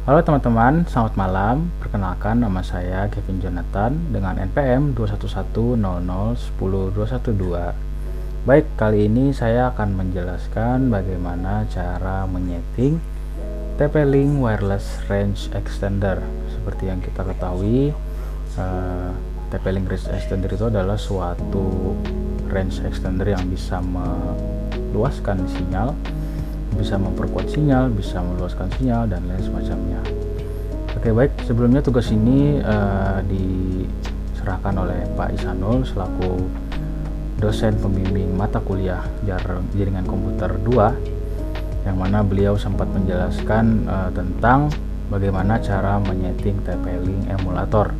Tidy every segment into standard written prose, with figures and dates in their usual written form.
Halo teman-teman, selamat malam. Perkenalkan, nama saya Kevin Jonathan dengan NPM 21100100212. Baik, kali ini saya akan menjelaskan bagaimana cara menyeting TP-Link Wireless Range Extender. Seperti yang kita ketahui, TP-Link Range Extender itu adalah suatu range extender yang bisa meluaskan sinyal, bisa memperkuat sinyal, bisa meluaskan sinyal, dan lain semacamnya. Oke, baik, sebelumnya tugas ini diserahkan oleh Pak Isanul selaku dosen pembimbing mata kuliah jaringan komputer 2, yang mana beliau sempat menjelaskan tentang bagaimana cara menyeting TP-Link emulator.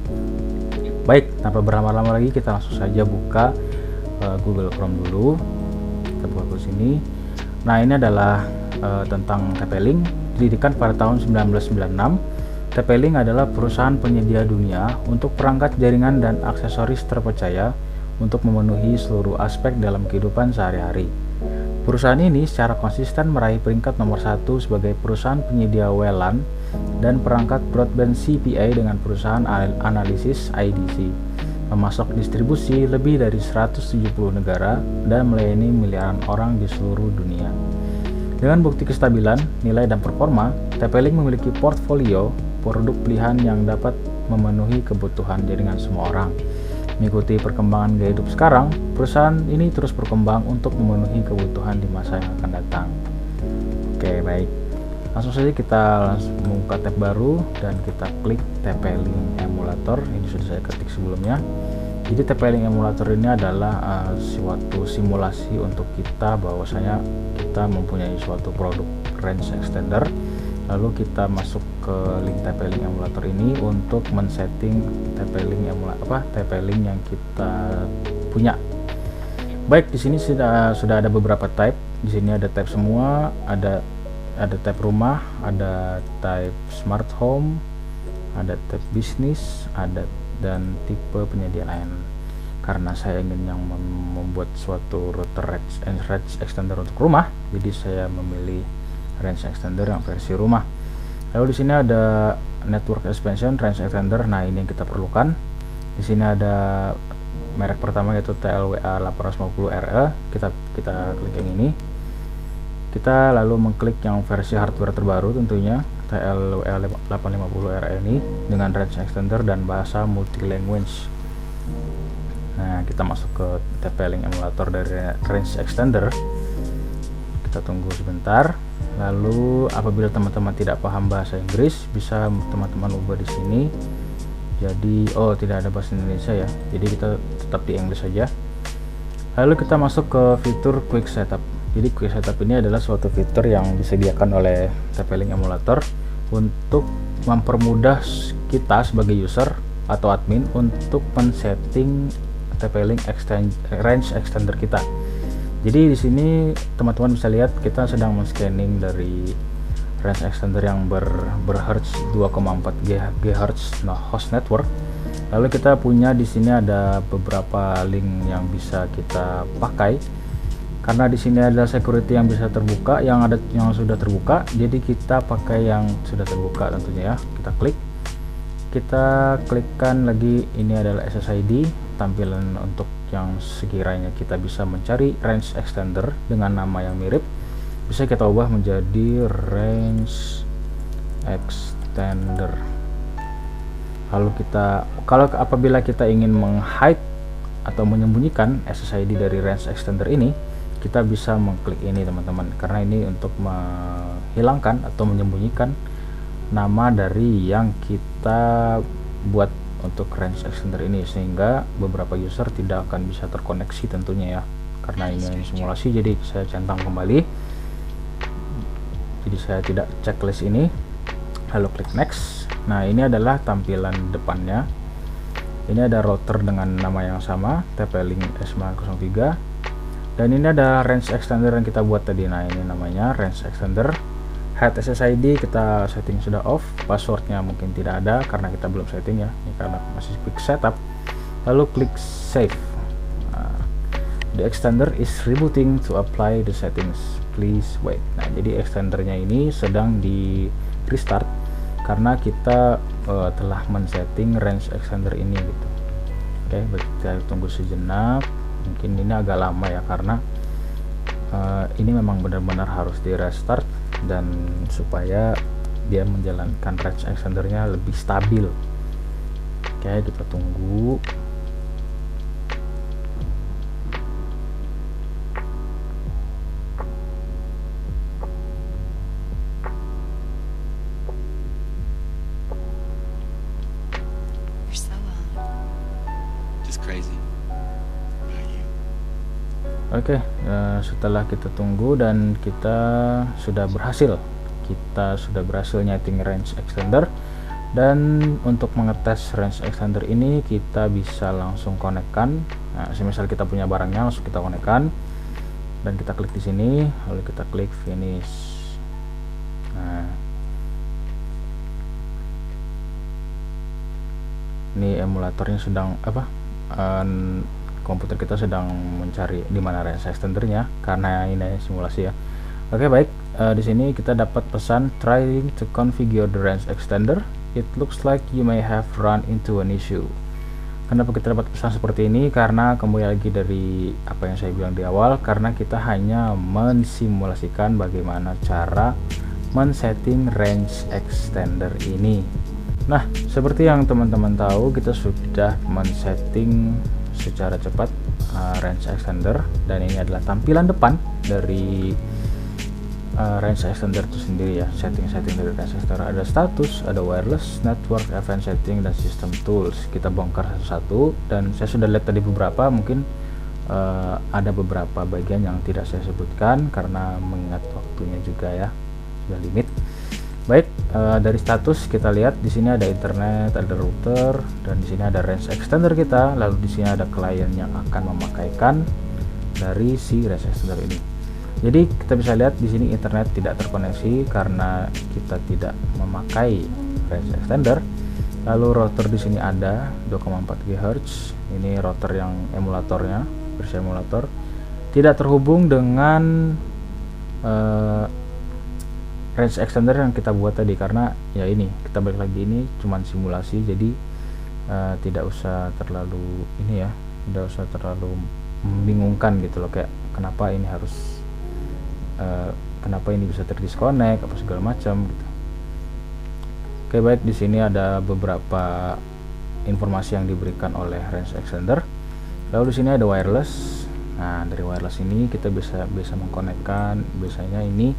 Baik, tanpa berlama-lama lagi, kita langsung saja buka Google Chrome dulu. Kita buka ke sini. Nah, ini adalah tentang TP-Link. Didirikan pada tahun 1996, TP-Link adalah perusahaan penyedia dunia untuk perangkat jaringan dan aksesoris terpercaya untuk memenuhi seluruh aspek dalam kehidupan sehari-hari. Perusahaan ini secara konsisten meraih peringkat nomor 1 sebagai perusahaan penyedia WLAN dan perangkat broadband CPA dengan perusahaan analisis IDC, memasok distribusi lebih dari 170 negara dan melayani miliaran orang di seluruh dunia. Dengan bukti kestabilan, nilai dan performa, TP-Link memiliki portfolio produk pilihan yang dapat memenuhi kebutuhan jaringan semua orang. Mengikuti perkembangan gaya hidup sekarang, perusahaan ini terus berkembang untuk memenuhi kebutuhan di masa yang akan datang. Oke, baik. Langsung saja kita membuka tab baru dan kita klik TP-Link emulator. Ini sudah saya ketik sebelumnya. Jadi TP-Link emulator ini adalah suatu simulasi untuk kita bahwasanya kita mempunyai suatu produk range extender. Lalu kita masuk ke link TP-Link emulator ini untuk men-setting TP-Link yang kita punya. Baik, di sini sudah ada beberapa type. Di sini ada type semua, ada type rumah, ada type smart home, ada type bisnis, dan tipe penyedia lain. Karena saya ingin yang membuat suatu router range extender untuk rumah, jadi saya memilih range extender yang versi rumah. Lalu di sini ada network expansion range extender. Nah, ini yang kita perlukan. Di sini ada merek pertama yaitu TLWA 850RE. Kita klik yang ini. Kita lalu mengklik yang versi hardware terbaru, tentunya TLWA 850RE ini dengan range extender dan bahasa multi language. Nah, kita masuk ke TP-Link emulator dari range extender. Kita tunggu sebentar. Lalu apabila teman-teman tidak paham bahasa Inggris, bisa teman-teman ubah di sini. Jadi tidak ada bahasa Indonesia ya. Jadi kita tetap di English saja. Lalu kita masuk ke fitur Quick Setup. Jadi Quick Setup ini adalah suatu fitur yang disediakan oleh TP-Link emulator untuk mempermudah kita sebagai user atau admin untuk men-setting TP-Link range extender kita. Jadi di sini teman-teman bisa lihat kita sedang men-scanning dari range extender yang berhertz 2,4 GHz host network. Lalu kita punya di sini ada beberapa link yang bisa kita pakai. Karena di sini ada security yang bisa terbuka, yang sudah terbuka. Jadi kita pakai yang sudah terbuka tentunya ya. Kita klikkan lagi, ini adalah SSID, tampilan untuk yang sekiranya kita bisa mencari range extender dengan nama yang mirip, bisa kita ubah menjadi range extender. Lalu apabila kita ingin menghide atau menyembunyikan SSID dari range extender ini, kita bisa mengklik ini teman-teman, karena ini untuk menghilangkan atau menyembunyikan nama dari yang kita buat untuk range extender ini, sehingga beberapa user tidak akan bisa terkoneksi tentunya ya, karena ini simulasi. Jadi saya centang kembali, jadi saya tidak checklist ini, lalu klik next. Nah, ini adalah tampilan depannya. Ini ada router dengan nama yang sama, TP-Link S903, dan ini ada range extender yang kita buat tadi. Nah, ini namanya range extender. Head SSID kita setting sudah off, passwordnya mungkin tidak ada karena kita belum setting ya, ini karena masih quick setup. Lalu klik save. The extender is rebooting to apply the settings, please wait. Nah, jadi extendernya ini sedang di restart karena kita telah men-setting range extender ini gitu. Oke, baik, kita tunggu sejenak. Mungkin ini agak lama ya, karena ini memang benar-benar harus di restart dan supaya dia menjalankan range extendernya lebih stabil. Oke, kita tunggu. Oke, setelah kita tunggu dan kita sudah berhasil nyeting range extender. Dan untuk mengetes range extender ini kita bisa langsung konekkan. Nah, semisal kita punya barangnya, langsung kita konekkan dan kita klik di sini, lalu kita klik finish. Nah, ini emulatornya sedang komputer kita sedang mencari di mana range extendernya karena ini simulasi ya. Oke, baik, di sini kita dapat pesan trying to configure the range extender. It looks like you may have run into an issue. Kenapa kita dapat pesan seperti ini? Karena kembali lagi dari apa yang saya bilang di awal, karena kita hanya mensimulasikan bagaimana cara men-setting range extender ini. Nah, seperti yang teman-teman tahu, kita sudah men-setting secara cepat range extender, dan ini adalah tampilan depan dari range extender itu sendiri ya. Setting dari range extender ada status, ada wireless, network, event setting, dan system tools. Kita bongkar satu-satu, dan saya sudah lihat tadi beberapa, mungkin ada beberapa bagian yang tidak saya sebutkan karena mengingat waktunya juga ya, sudah limit. Baik, dari status kita lihat di sini ada internet, ada router, dan di sini ada range extender kita. Lalu di sini ada klien yang akan memakaikan dari si range extender ini. Jadi kita bisa lihat di sini internet tidak terkoneksi karena kita tidak memakai range extender. Lalu router di sini ada 2,4 GHz. Ini router yang emulatornya, versi emulator. Tidak terhubung dengan range extender yang kita buat tadi, karena ya ini kita balik lagi, ini cuman simulasi, jadi tidak usah terlalu ini ya, tidak usah terlalu membingungkan gitu loh, kayak kenapa ini harus kenapa ini bisa terdisconnect apa segala macam gitu. Oke, baik, di sini ada beberapa informasi yang diberikan oleh range extender. Lalu di sini ada wireless. Nah, dari wireless ini kita bisa mengkonekkan, biasanya ini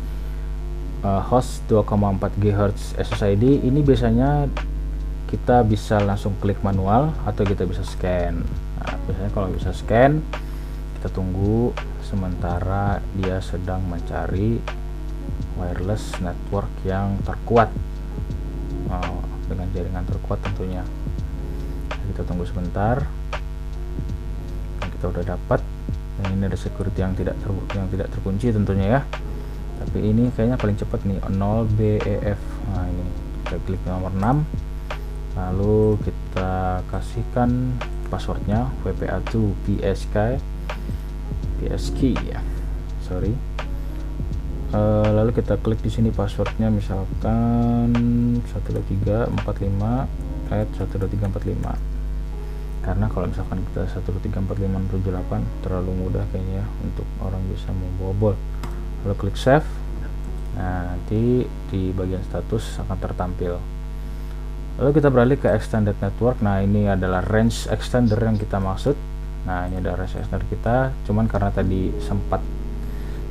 host 2,4 GHz SSID. Ini biasanya kita bisa langsung klik manual atau kita bisa scan. Nah, biasanya kalau bisa scan, kita tunggu sementara dia sedang mencari wireless network yang terkuat, dengan jaringan terkuat tentunya. Kita tunggu sebentar. Kita udah dapat. Dan ini ada security yang tidak terkunci tentunya ya. Tapi ini kayaknya paling cepat nih, 0BEF. Nah, ini kita klik nomor 6, lalu kita kasihkan passwordnya WPA2 PSKey ya, sorry. Lalu kita klik di sini passwordnya, misalkan 12345@12345. Karena kalau misalkan kita 1234578 terlalu mudah kayaknya untuk orang bisa membobol. Lalu klik save. Nah, nanti di bagian status akan tertampil. Lalu kita beralih ke extended network. Nah, ini adalah range extender yang kita maksud. Nah, ini adalah range extender kita, cuman karena tadi sempat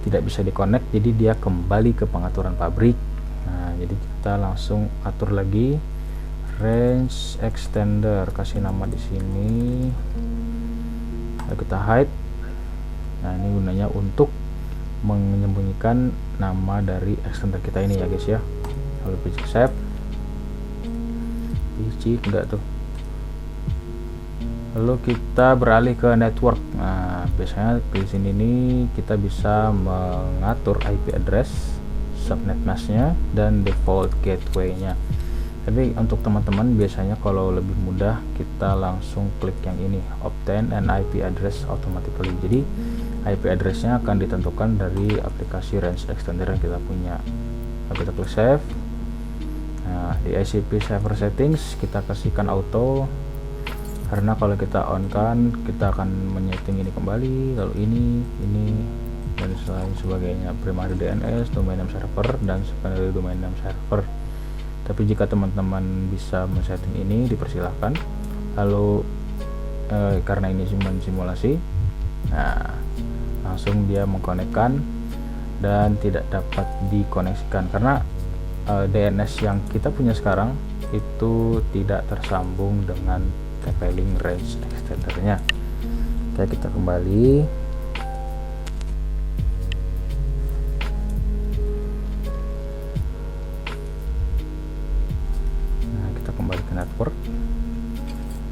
tidak bisa di-connect, jadi dia kembali ke pengaturan pabrik. Nah, jadi kita langsung atur lagi range extender, kasih nama di sini. Lalu kita hide. Nah, ini gunanya untuk menyembunyikan nama dari extender kita ini ya guys ya. Lalu klik save. Enggak tuh. Lalu kita beralih ke network. Nah, biasanya di sini nih kita bisa mengatur IP address, subnet masknya, dan default gateway-nya. Tapi untuk teman-teman biasanya kalau lebih mudah kita langsung klik yang ini, obtain an IP address automatically. Jadi IP address-nya akan ditentukan dari aplikasi range extender yang kita punya. Lalu kita klik save. Nah, di ICP server settings kita kasihkan auto, karena kalau kita on kan kita akan menyeting ini kembali, lalu ini dan lain sebagainya, primary DNS, domain name server, dan secondary domain name server. Tapi jika teman-teman bisa men-setting ini, dipersilahkan. Lalu karena ini cuma simulasi, nah langsung dia mengkonekkan dan tidak dapat dikoneksikan karena DNS yang kita punya sekarang itu tidak tersambung dengan TP-Link range extendernya. Oke, kita kembali. Nah, kita kembali ke network.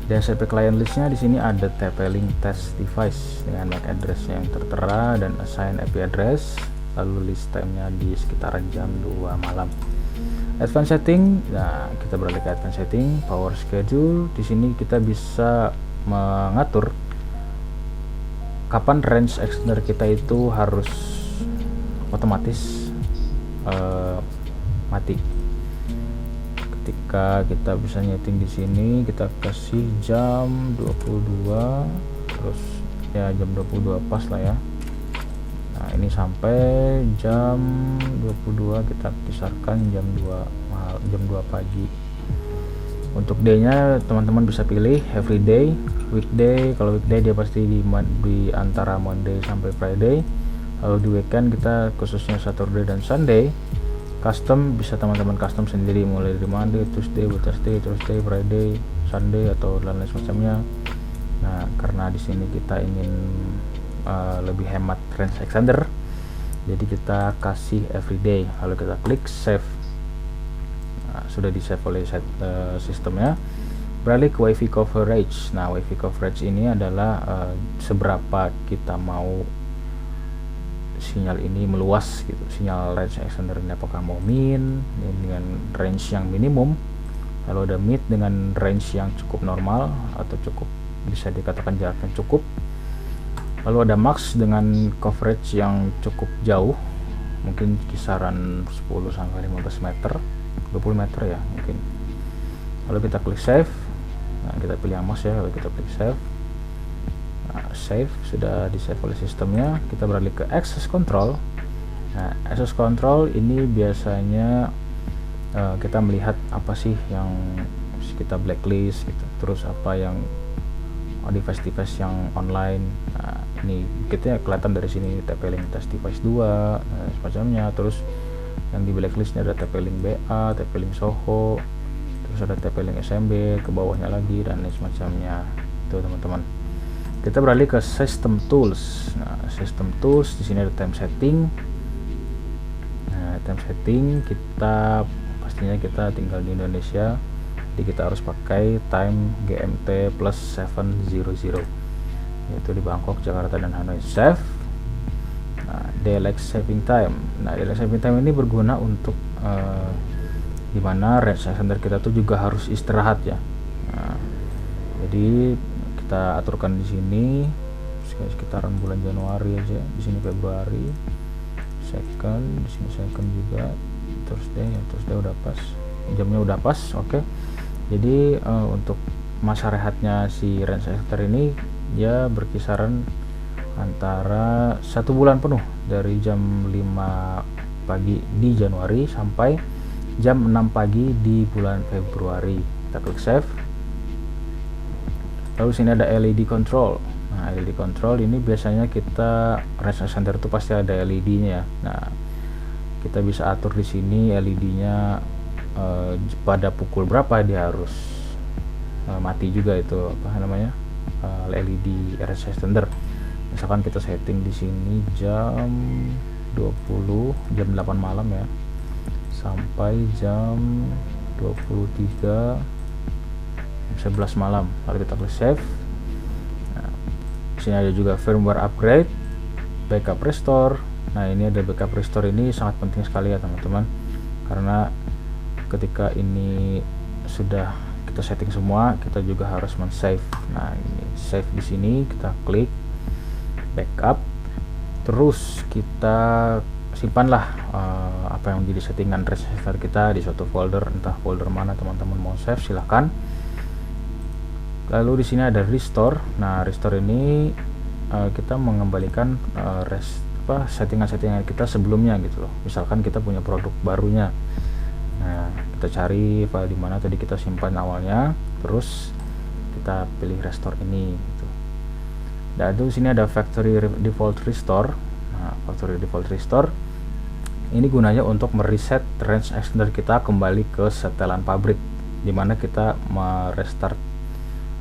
DHCP client listnya di sini ada TP-Link test device dengan MAC address yang tertera dan assign IP address, lalu list time-nya di sekitaran jam 2 malam. Advanced setting, nah kita beralih ke advanced setting, power schedule. Di sini kita bisa mengatur kapan range extender kita itu harus otomatis mati. Ketika kita bisa nyeting di sini, kita kasih jam 22, terus ya jam 22 pas lah ya. Nah, ini sampai jam 22, kita kisarkan jam 2 pagi. Untuk day-nya teman-teman bisa pilih everyday, weekday. Kalau weekday dia pasti di antara Monday sampai Friday. Lalu di weekend kita khususnya Saturday dan Sunday. Custom bisa teman-teman custom sendiri, mulai dari Monday, Tuesday, Wednesday, Thursday, Friday, Sunday atau lain-lain semacamnya. Nah, karena di sini kita ingin lebih hemat range extender, jadi kita kasih everyday, lalu kita klik save. Nah, sudah di save oleh sistemnya. Beralih ke WiFi coverage. Nah, WiFi coverage ini adalah seberapa kita mau sinyal ini meluas gitu, sinyal range extender ini apakah mau min dengan range yang minimum, lalu ada mid dengan range yang cukup normal atau cukup bisa dikatakan jarak yang cukup, lalu ada max dengan coverage yang cukup jauh, mungkin kisaran 10 sampai 15 meter, 20 meter ya mungkin. Lalu kita klik save. Nah, kita pilih yang max ya, lalu kita klik save. Save, sudah di save oleh sistemnya. Kita beralih ke access control. Nah, access control ini biasanya kita melihat apa sih yang kita blacklist gitu, terus apa yang device-device yang online. Nah, ini kita kelihatan dari sini TP-Link test device 2 semacamnya. Terus yang di blacklistnya ada TP-Link BA, TP-Link Soho, terus ada TP-Link SMB, ke bawahnya lagi dan lain semacamnya. Itu teman-teman. Kita beralih ke system tools. Nah, system tools di sini ada time setting. Nah, time setting pastinya kita tinggal di Indonesia, jadi kita harus pakai time GMT plus 700, yaitu di Bangkok, Jakarta, dan Hanoi. Save. Nah, daylight saving time. Nah, daylight saving time ini berguna untuk dimana range extender kita tuh juga harus istirahat ya. Nah, jadi kita aturkan di sini sekitaran bulan Januari aja, di sini Februari, second, di sini second juga, Thursday udah pas, jamnya udah pas. Oke. Jadi untuk masa rehatnya si range extender ini ya berkisaran antara 1 bulan penuh, dari jam 5 pagi di Januari sampai jam 6 pagi di bulan Februari. Kita klik save. Lalu sini ada LED control. Nah, LED control ini biasanya kita range extender itu pasti ada LED-nya. Nah, kita bisa atur di sini LED-nya pada pukul berapa dia harus mati juga, itu apa namanya, LED range extender. Misalkan kita setting di sini jam 8 malam ya, sampai jam 11 malam, lalu kita klik save. Nah, sini ada juga firmware upgrade, backup restore. Nah, ini ada backup restore, ini sangat penting sekali ya teman-teman, karena ketika ini sudah kita setting semua, kita juga harus men-save. Nah, ini save di sini, kita klik backup, terus kita simpanlah apa yang menjadi settingan range extender kita di suatu folder, entah folder mana teman-teman mau save silahkan. Lalu di sini ada restore. Nah, restore ini kita mengembalikan settingan-settingan kita sebelumnya gitu loh. Misalkan kita punya produk barunya. Nah, kita cari file di mana tadi kita simpan awalnya, terus kita pilih restore ini gitu. Dan itu sini ada factory default restore. Nah, factory default restore ini gunanya untuk mereset range extender kita kembali ke setelan pabrik, dimana kita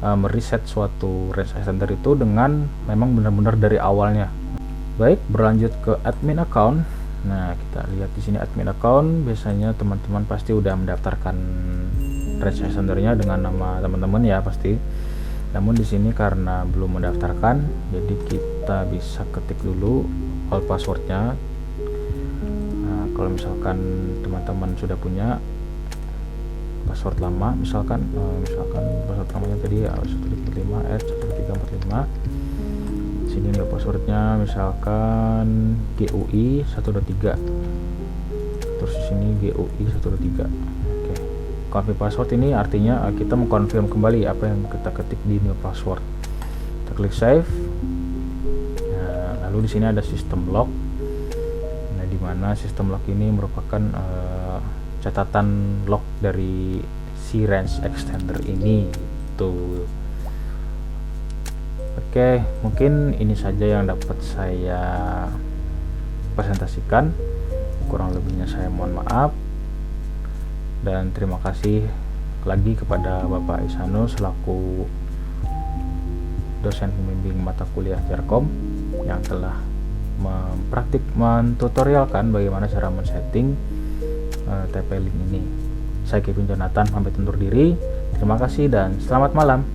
mereset suatu range extender itu dengan memang benar-benar dari awalnya. Baik, berlanjut ke admin account. Nah, kita lihat di sini admin account. Biasanya teman-teman pasti udah mendaftarkan range extendernya dengan nama teman-teman ya pasti. Namun di sini karena belum mendaftarkan, jadi kita bisa ketik dulu all passwordnya. Nah, kalau misalkan teman-teman sudah punya password lama, misalkan password namanya tadi 145 sini ada passwordnya, misalkan GUI 123, terus di sini GUI 123. Oke, confirm password ini artinya kita mengkonfirm kembali apa yang kita ketik di new password. Kita klik save. Nah, lalu di sini ada system log. Nah, di mana system log ini merupakan catatan log dari si range extender ini tuh. Oke, mungkin ini saja yang dapat saya presentasikan. Kurang lebihnya saya mohon maaf. Dan terima kasih lagi kepada Bapak Ihsanul selaku dosen pembimbing mata kuliah Jarkom yang telah mentutorialkan bagaimana cara men-setting TP-Link ini. Saya Kevin Jonathan pamit undur diri. Terima kasih dan selamat malam.